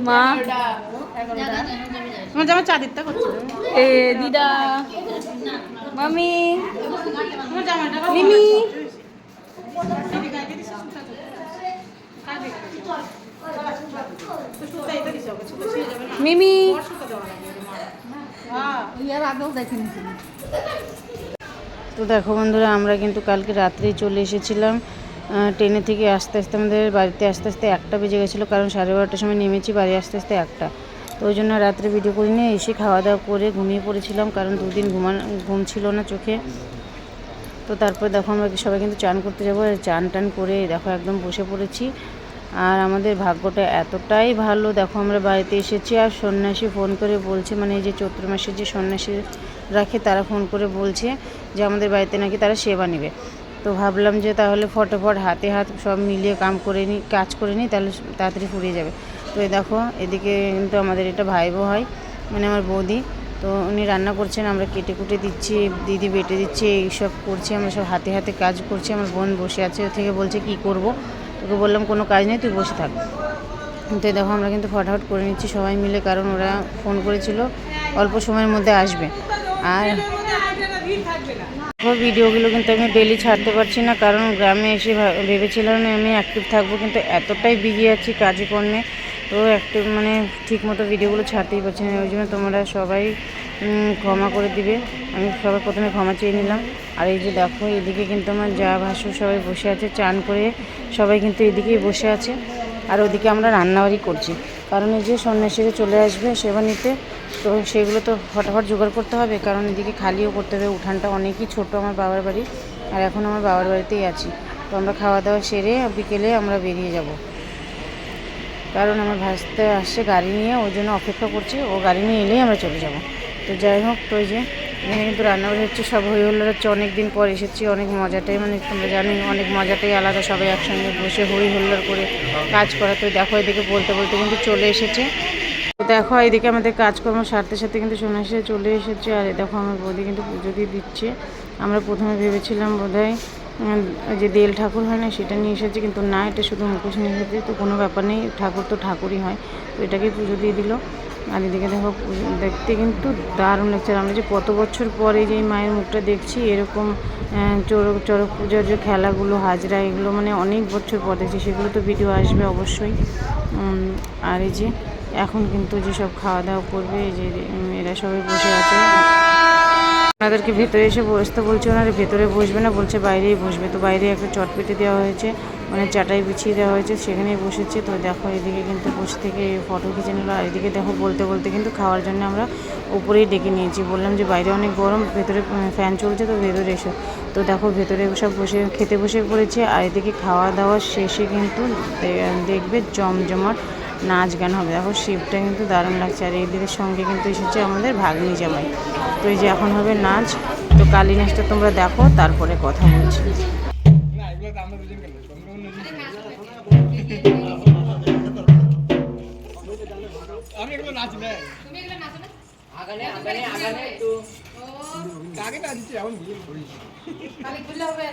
মা তোমার জামা চা দিতে করছে এ দিদা মামি মিমি মিমি তো দেখো বন্ধুরা, আমরা কিন্তু কালকে রাত্রেই চলে এসেছিলাম। ট্রেনে থেকে আস্তে আস্তে আমাদের বাড়িতে আসতে আসতে 1টা বেজে গেছিলো, কারণ 12:30টার সময় নেমেছি, বাড়ি আসতে আসতে 1টা। তো ওই জন্য রাত্রে ভিডিও করে নিয়ে এসে খাওয়া দাওয়া করে ঘুমিয়ে পড়েছিলাম, কারণ 2 দিন ঘুম ছিল না চোখে। তো তারপর দেখো আমরা সবাই কিন্তু চান করতে যাবো, চান টান করে দেখো একদম বসে পড়েছি। আর আমাদের ভাগ্যটা এতটাই ভালো, দেখো আমরা বাড়িতে এসেছি আর সন্ন্যাসী ফোন করে বলছে, মানে এই যে চৈত্র মাসে যে সন্ন্যাসী রাখে তারা ফোন করে বলছে যে আমাদের বাড়িতে নাকি তারা সেবা নেবে। তো ভাবলাম যে তাহলে ফটাফট হাতে হাত সব মিলিয়ে কাজ করে নিই, তাহলে তাড়াতাড়ি ফুরিয়ে যাবে। তো এই দেখো এদিকে কিন্তু আমাদের এটা ভাইবো হয়, মানে আমার বৌদি। তো উনি রান্না করছেন, আমরা কেটে কুটে দিচ্ছি, দিদি বেটে দিচ্ছে, এইসব করছি, আমরা সব হাতে হাতে কাজ করছি। আমার বোন বসে আছে, ও থেকে বলছে কি করব, তোকে বললাম কোনো কাজ নেই, তুই বসে থাক। তো দেখো আমরা কিন্তু ফটাফট করে নিচ্ছি সবাই মিলে, কারণ ওরা ফোন করেছিল অল্প সময়ের মধ্যে আসবে। আর ভিডিওগুলো কিন্তু আমি ডেলি ছাড়তে পারছি না, কারণ গ্রামে এসে ভেবেছিলাম আমি অ্যাক্টিভ থাকবো, কিন্তু এতটাই বিজি আছি কাজে কর্মে, তো অ্যাক্টিভ মানে ঠিক মতো ভিডিওগুলো ছাড়তেই পারছি না। ওই জন্য তোমরা সবাই ক্ষমা করে দিবে, আমি সবার প্রথমে ক্ষমা চেয়ে নিলাম। আর এই যে দেখো এদিকে কিন্তু আমার যা ভাসুর সবাই বসে আছে, চান করে সবাই কিন্তু এদিকেই বসে আছে। আর ওদিকে আমরা রান্নাবাড়ি করছি, কারণ এই যে সন্ন্যাসীরা চলে আসবে সেবা নিতে, তো সেগুলো তো ফটাফট জোগাড় করতে হবে, কারণ এদিকে খালিও করতে হবে। উঠানটা অনেকই ছোট আমার বাবার বাড়ি, আর এখন আমার বাবার বাড়িতেই আছি। তো আমরা খাওয়া দাওয়া সেরে বিকেলে আমরা বেরিয়ে যাব, কারণ আমার ভাসতে আসছে গাড়ি নিয়ে, ওই জন্য অপেক্ষা করছি, ও গাড়ি নিয়ে এলেই আমরা চলে যাব। তো যাই হোক, তো ওই যে এখানে কিন্তু রান্নাবাড়ি হচ্ছে, সব হই হুল্লোড় হচ্ছে। অনেক দিন পর এসেছি, অনেক মজাটাই, মানে তোমরা জানি অনেক মজাটাই আলাদা, সবাই একসঙ্গে বসে হই হুল্লোড় করে কাজ করা। তো দেখো এদিকে বলতে বলতে কিন্তু চলে এসেছে। তো দেখো এইদিকে আমাদের কাজকর্ম সারতে সাথে কিন্তু সন্ন্যাসীরা চলে এসেছে। আর দেখো আমার বৌদি কিন্তু পুজো দিয়ে দিচ্ছে। আমরা প্রথমে ভেবেছিলাম বোধহয় যে দেল ঠাকুর হয় না সেটা নিয়ে এসেছে, কিন্তু না, এটা শুধু মুখোশ নিয়ে এসেছে। তো কোনো ব্যাপার নেই, ঠাকুর তো ঠাকুরই হয়, তো এটাকেই পুজো দিয়ে দিল। আর এদিকে দেখো দেখতে কিন্তু দারুণ লাগছে। আমরা যে কত বছর পরে যে মায়ের মুখটা দেখছি, এরকম চড়ক পূজার যে খেলাগুলো, হাজরা, এগুলো মানে অনেক বছর পর দেখছি, সেগুলো তো ভিডিও আসবে অবশ্যই। আর এই যে এখন কিন্তু যেসব খাওয়া দাওয়া করবে, এই যে এরা সবাই বসে আছে। ওনাদেরকে ভেতরে এসে বসতে বলছে, ওনারা ভেতরে বসবে না, বলছে বাইরেই বসবে। তো বাইরে একটা চট পেটে দেওয়া হয়েছে, মানে চাটাই বিছিয়ে দেওয়া হয়েছে, সেখানেই বসেছে। তো দেখো এদিকে কিন্তু বসে থেকে ফটো খিঁচে নিল। আর এদিকে দেখো বলতে বলতে কিন্তু খাওয়ার জন্য আমরা উপরেই ডেকে নিয়েছি, বললাম যে বাইরে অনেক গরম, ভেতরে ফ্যান চলছে, তো ভেতরে এসো। তো দেখো ভেতরে সব বসে খেতে বসে পড়েছে। আর এদিকে খাওয়া দাওয়া শেষে কিন্তু দেখবে জমজমাট নাচ গান হবে। দেখো শিবটা কিন্তু দারুণ লাগছে। আর এদের সঙ্গে কিন্তু এসেছে আমাদের ভাগ্নি জামাই। তো এই যে এখন হবে নাচ, তো কালী নাচটা তোমরা দেখো, তারপরে কথা বলছি। আমি এগুলো নাচি না, তুমি এগুলো নাচো না, আগানে একটু কাকে নাচছি এখন বিয়ে করি, খালি খুললে হবে।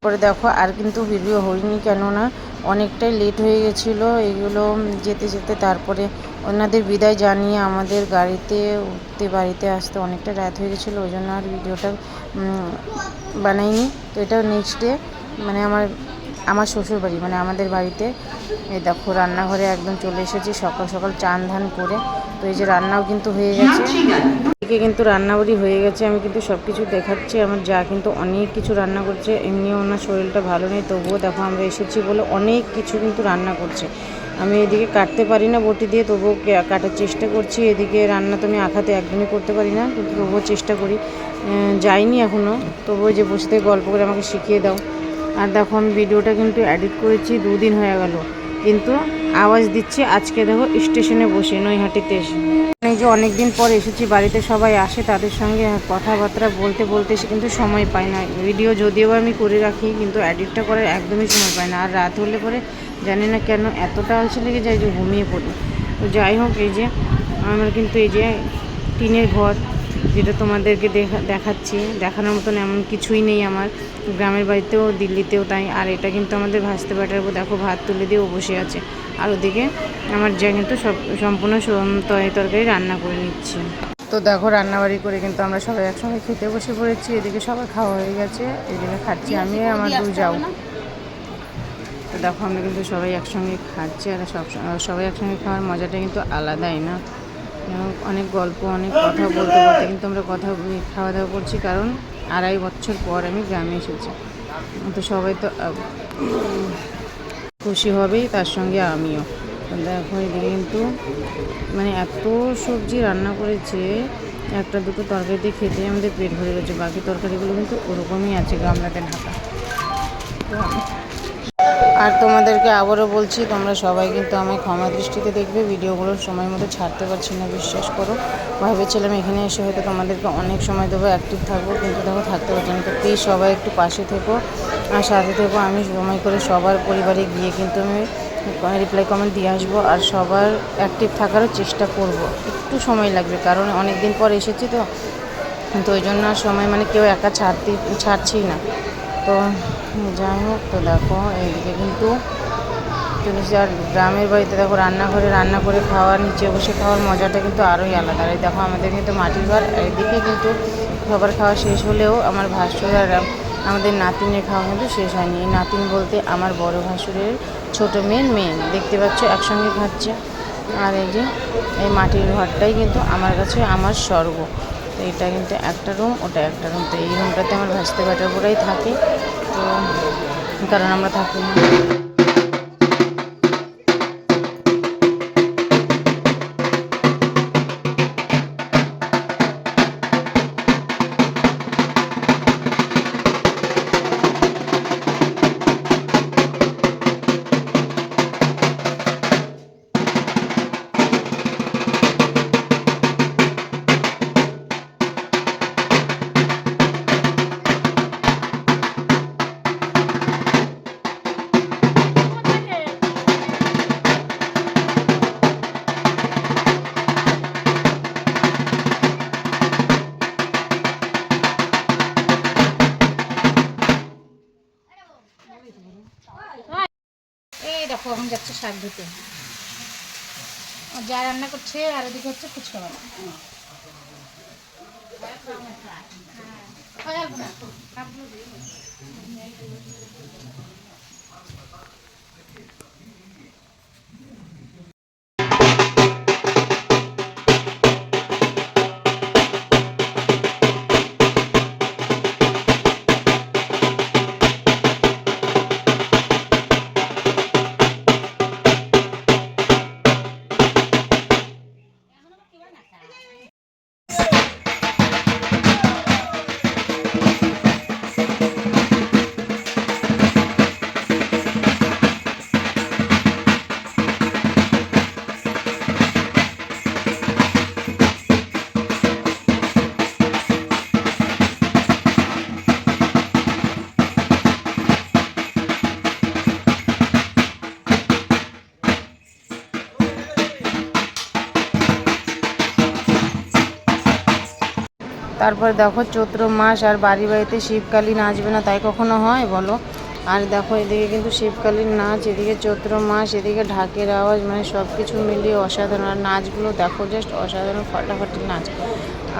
পরে দেখো আর কিন্তু ভিডিও হয়নি, কেননা অনেকটাই লেট হয়ে গেছিলো এগুলো যেতে যেতে। তারপরে ওনাদের বিদায় জানিয়ে আমাদের গাড়িতে উঠতে বাড়িতে আসতে অনেকটা রাত হয়ে গেছিলো, ওই জন্য আর ভিডিওটা বানাইনি। তো এটা নেক্সট ডে মানে আমার শ্বশুর বাড়ি মানে আমাদের বাড়িতে। এই দেখো রান্নাঘরে একদম চলে এসেছি সকাল সকাল চান ধান করে। তো এই যে রান্নাও কিন্তু হয়ে গেছে, এদিকে কিন্তু রান্নাবাড়ি হয়ে গেছে। আমি কিন্তু সব কিছু দেখাচ্ছি। আমার যা কিন্তু অনেক কিছু রান্না করছে, এমনিও ওনার শরীরটা ভালো নেই, তবুও দেখো আমরা এসেছি বলে অনেক কিছু কিন্তু রান্না করছে। আমি এদিকে কাটতে পারি না বটি দিয়ে, তবুও কাটার চেষ্টা করছি। এদিকে রান্না তো আমি আখাতে একদমই করতে পারি না, কিন্তু তবুও চেষ্টা করি। যাইনি এখনও, তবুও যে বসে থেকে গল্প করে আমাকে শিখিয়ে দাও। আর দেখো আমি ভিডিওটা কিন্তু এডিট করেছি 2 দিন হয়ে গেল, কিন্তু আওয়াজ দিচ্ছি আজকে দেখো স্টেশনে বসে নৈহাটিতে এসে। এই যে অনেক দিন পর এসেছি বাড়িতে, সবাই আসে, তাদের সঙ্গে কথাবার্তা বলতে বলতে এসে কিন্তু সময় পাই না। ভিডিও যদিও আমি করে রাখি, কিন্তু এডিটটা করার একদমই সময় পাই না। আর রাত হলে পরে জানি না কেন এতটা আলসে লেগে যায় যে ঘুমিয়ে পড়ি। তো যাই হোক, এই যে আমার কিন্তু এই যে টিনের ঘর, যেটা তোমাদেরকে দেখাচ্ছি, দেখানোর মতন এমন কিছুই নেই আমার গ্রামের বাড়িতেও দিল্লিতেও তাই। আর এটা কিন্তু আমাদের ভাজতে ব্যাটার উপর দেখো ভাত তুলে দিয়েও বসে আছে। আর ওদিকে আমার যা কিন্তু সম্পূর্ণ তরকারি রান্না করে নিচ্ছে। তো দেখো রান্নাবাড়ি করে কিন্তু আমরা সবাই একসঙ্গে খেতে বসে পড়েছি। এদিকে সবাই খাওয়া হয়ে গেছে, এদিকে খাচ্ছি আমি আমার দু যাও। তো দেখো আমরা কিন্তু সবাই একসঙ্গে খাচ্ছি, আর সবাই একসঙ্গে খাওয়ার মজাটা কিন্তু আলাদাই না। অনেক গল্প অনেক কথা বলতে বলতে কিন্তু আমরা খাওয়া দাওয়া করছি, কারণ 2.5 বছর পর আমি গ্রামে এসেছি। তো সবাই তো খুশি হবেই, তার সঙ্গে আমিও। দেখো এদিকে কিন্তু মানে এত সবজি রান্না করেছে, একটা দুটো তরকারি দিয়ে খেতে আমাদের পেট ভরে গেছে। বাকি তরকারিগুলো কিন্তু ওরকমই আছে গামলাতে ঢাকা। তো আর তোমাদেরকে আবারও বলছি, তোমরা সবাই কিন্তু আমায় ক্ষমা দৃষ্টিতে দেখবে, ভিডিওগুলোর সময় মতো ছাড়তে পারছি না, বিশ্বাস করো। ভেবেছিলাম এখানে এসে হয়তো তোমাদেরকে অনেক সময় দেবো, অ্যাক্টিভ থাকবো, কিন্তু দেখো থাকতে পারছি না। তো প্লিজ সবাই একটু পাশে থেকো আর সাথে থেকো। আমি সময় করে সবার পরিবারে গিয়ে কিন্তু আমি রিপ্লাই কমেন্ট দিয়ে আসবো, আর সবার অ্যাক্টিভ থাকারও চেষ্টা করব। একটু সময় লাগবে, কারণ অনেক দিন পর এসেছি তো, কিন্তু ওই জন্য আর সময় মানে কেউ একা ছাড়ছি না। তো যাই হোক, তো দেখো এইদিকে কিন্তু চলেছি। আর গ্রামের বাড়িতে দেখো রান্নাঘরে রান্না করে খাওয়া, নিচে বসে খাওয়ার মজাটা কিন্তু আরোই আলাদা। আর দেখো আমাদের কিন্তু মাটির ঘর, এদিকে কিন্তু সবার খাওয়া শেষ হলেও আমার ভাসুর আর আমাদের নাতিনের খাওয়া কিন্তু শেষ হয়নি। এই নাতিন বলতে আমার বড় ভাসুরের ছোটো মেয়ে দেখতে পাচ্ছ একসঙ্গে খাচ্ছে। আর এই যে এই মাটির ঘরটাই কিন্তু আমার কাছে আমার স্বর্গ। তো এটা কিন্তু একটা রুম, ওটা একটা রুম। তো এই রুমটাতে আমার ভাসতে ব্যাটারপুরাই থাকে, তো কারণ আমরা থাকি না। এই দেখো এখন যাচ্ছে শাক ধুতে, যা রান্না করছে। আর ওদিকে হচ্ছে ফুচকা বানা। তারপর দেখো চৈত্র মাস, আর বাড়িতে শিবকালী নাচবে না তাই কখনো হয় বলো? আর দেখো এদিকে কিন্তু শীতকালীন নাচ, এদিকে চৈত্র মাস, এদিকে ঢাকের আওয়াজ, মানে সব কিছু মিলিয়ে অসাধারণ। আর নাচগুলো দেখো জাস্ট অসাধারণ, ফাটাফাটি নাচ।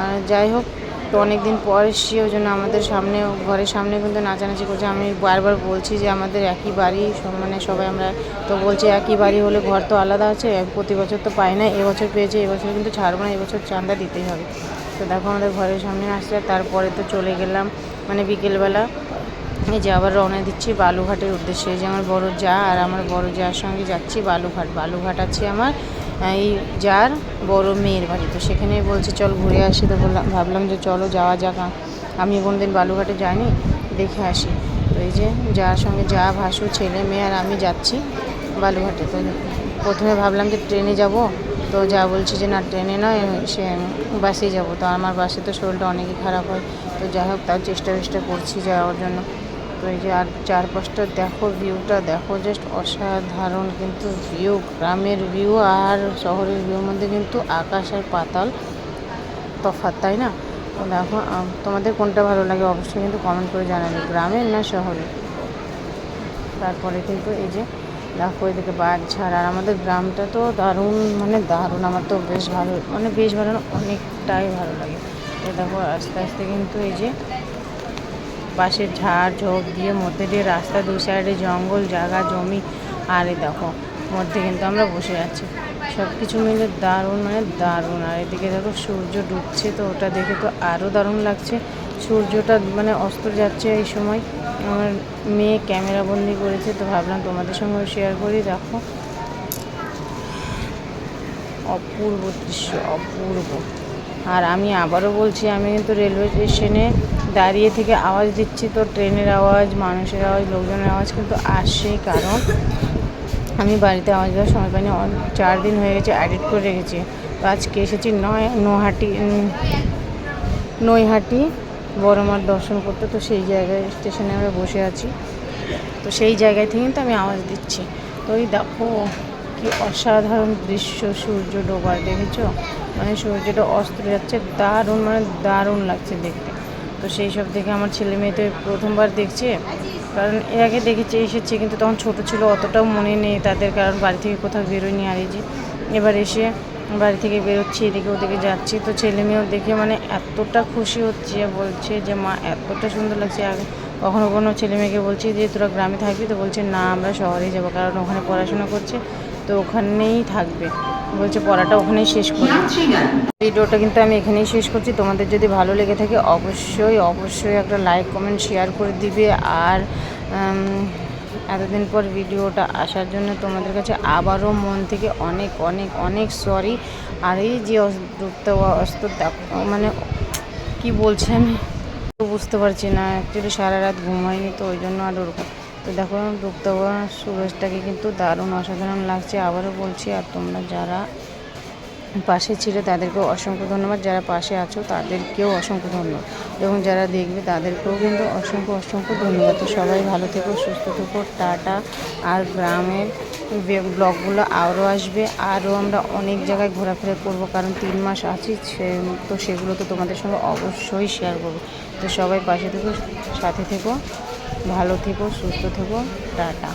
আর যাই হোক, তো অনেক দিন পর এসেছি, ওই জন্য আমাদের সামনে, ঘরের সামনে কিন্তু নাচানাচি করছে। আমি বারবার বলছি যে আমাদের একই বাড়ি, মানে সবাই আমরা, তো বলছে একই বাড়ি হলে ঘর তো আলাদা আছে, প্রতি বছর তো পাই না, এবছর পেয়েছে, এবছর কিন্তু ছাড়বো না, এবছর চাঁদা দিতেই হবে। তো দেখো আমাদের ঘরের সামনে আসছে। তারপরে তো চলে গেলাম, মানে বিকেলবেলা এই যে আবার রওনা দিচ্ছি বালুঘাটের উদ্দেশ্যে। এই যে আমার বড় যা আর আমার বড় যার সঙ্গে যাচ্ছি বালুঘাট। বালুঘাট আছে আমার এই যার বড় মেয়ের বাড়ি, তো সেখানেই বলছে চল ঘুরে আসি। তো ভাবলাম যে চলো যাওয়া যাক, আমি কোনোদিন বালুঘাটে যাইনি, দেখে আসি। তো এই যে যার সঙ্গে যা ভাসু, ছেলে মেয়ে আর আমি যাচ্ছি বালুঘাটে। তো প্রথমে ভাবলাম যে ট্রেনে যাব, তো যা বলছি যে না ট্রেনে নয়, সে বাসেই যাব। তো আমার বাসে তো শরীরটা অনেকই খারাপ হয়, তো যাই হোক তার চেষ্টা করছি যাওয়ার জন্য। তো এই যে আর চারপাশটা দেখো, ভিউটা দেখো জাস্ট অসাধারণ কিন্তু ভিউ, গ্রামের ভিউ আর শহরের ভিউর মধ্যে কিন্তু আকাশ আর পাতাল তফাৎ, তাই না? তো দেখো তোমাদের কোনটা ভালো লাগে অবশ্যই কিন্তু কমেন্ট করে জানাবে, গ্রামের না শহরের। তারপরে কিন্তু এই যে দেখো এদিকে বাঁশঝাড়, আর আমাদের গ্রামটা তো দারুণ, মানে দারুণ, আমার তো বেশ ভালো, মানে বেশ ভালো না, অনেকটাই ভালো লাগে। তো দেখো আস্তে আস্তে কিন্তু এই যে পাশের ঝাড় ঝোপ দিয়ে মধ্যে দিয়ে রাস্তা, দু সাইডে জঙ্গল, জায়গা জমি, আর এই দেখো মধ্যে কিন্তু আমরা বসে আছি, সব কিছু মিলে দারুণ, মানে দারুণ। আর এদিকে দেখো সূর্য ডুবছে, তো ওটা দেখে তো আরও দারুণ লাগছে। সূর্যটা মানে অস্ত যাচ্ছে এই সময়, আমার মেয়ে ক্যামেরা বন্দি করেছে, তো ভাবলাম তোমাদের সঙ্গেও শেয়ার করি। দেখো অপূর্ব দৃশ্য, অপূর্ব। আর আমি আবারও বলছি, আমি কিন্তু রেলওয়ে স্টেশনে দাঁড়িয়ে থেকে আওয়াজ দিচ্ছি, তো ট্রেনের আওয়াজ, মানুষের আওয়াজ, লোকজনের আওয়াজ কিন্তু আসছেই, কারণ আমি বাড়িতে আওয়াজ দেওয়ার সময় পাইনি। 4 দিন হয়ে গেছে, এডিট করে রেখেছি। তো আজকে এসেছি নৈহাটি বড় মার দর্শন করতে, তো সেই জায়গায় স্টেশনে আমরা বসে আছি, তো সেই জায়গায় থেকে কিন্তু আমি আওয়াজ দিচ্ছি। তো এই দেখো কি অসাধারণ দৃশ্য, সূর্য ডোবার, দেখেছো? মানে সূর্যটা অস্ত যাচ্ছে, দারুণ, মানে দারুণ লাগছে দেখতে। তো সেই সব দেখে আমার ছেলে মেয়ে তো প্রথমবার দেখছে, কারণ এর আগে দেখেছে, এসেছে, কিন্তু তখন ছোট ছিল, অতটাও মনে নেই তাদের, কারণ বাড়ি থেকে কোথাও বেরোয়নি। আর এই যে এবার এসে বাড়ি থেকে বেরোচ্ছি, এদিকে ওদিকে যাচ্ছি, তো ছেলে মেয়েও দেখে মানে এতটা খুশি হচ্ছে, বলছে যে মা এতটা সুন্দর লাগছে। আর কখনো কোনো ছেলে মেয়েকে বলছি যে তোরা গ্রামে থাকবি, তো বলছে না আমরা শহরেই যাবো, কারণ ওখানে পড়াশোনা করছে, তো ওখানেই থাকবে, বলছে পড়াটা ওখানেই শেষ করছি। ভিডিওটা কিন্তু আমি এখানেই শেষ করছি। তোমাদের যদি ভালো লেগে থাকে অবশ্যই অবশ্যই একটা লাইক কমেন্ট শেয়ার করে দিবে। আর এতদিন পর ভিডিওটা আসার জন্য তোমাদের কাছে আবারও মন থেকে অনেক অনেক অনেক সরি। আর এই যে ডুবতে অস্ত মানে কি বলছি আমি বুঝতে পারছি না, অ্যাকচুয়ালি সারা রাত ঘুম হয়নি, তো ওই জন্য আর ওরকম। তো দেখো ডুবতে সূরজটাকে কিন্তু দারুণ অসাধারণ লাগছে, আবারও বলছি। আর তোমরা যারা পাশে ছিল তাদেরকেও অসংখ্য ধন্যবাদ, যারা পাশে আছো তাদেরকেও অসংখ্য ধন্যবাদ, এবং যারা দেখবে তাদেরকেও কিন্তু অসংখ্য অসংখ্য ধন্যবাদ। তো সবাই ভালো থেকো, সুস্থ থেকো, টাটা। আর গ্রামের ব্লগগুলো আরও আসবে, আরও আমরা অনেক জায়গায় ঘোরাফেরা করব, কারণ 3 মাস আছি, তো সেগুলো তো তোমাদের সঙ্গে অবশ্যই শেয়ার করবো। তো সবাই পাশে থেকো, সাথে থেকো, ভালো থেকো, সুস্থ থেকো, টাটা।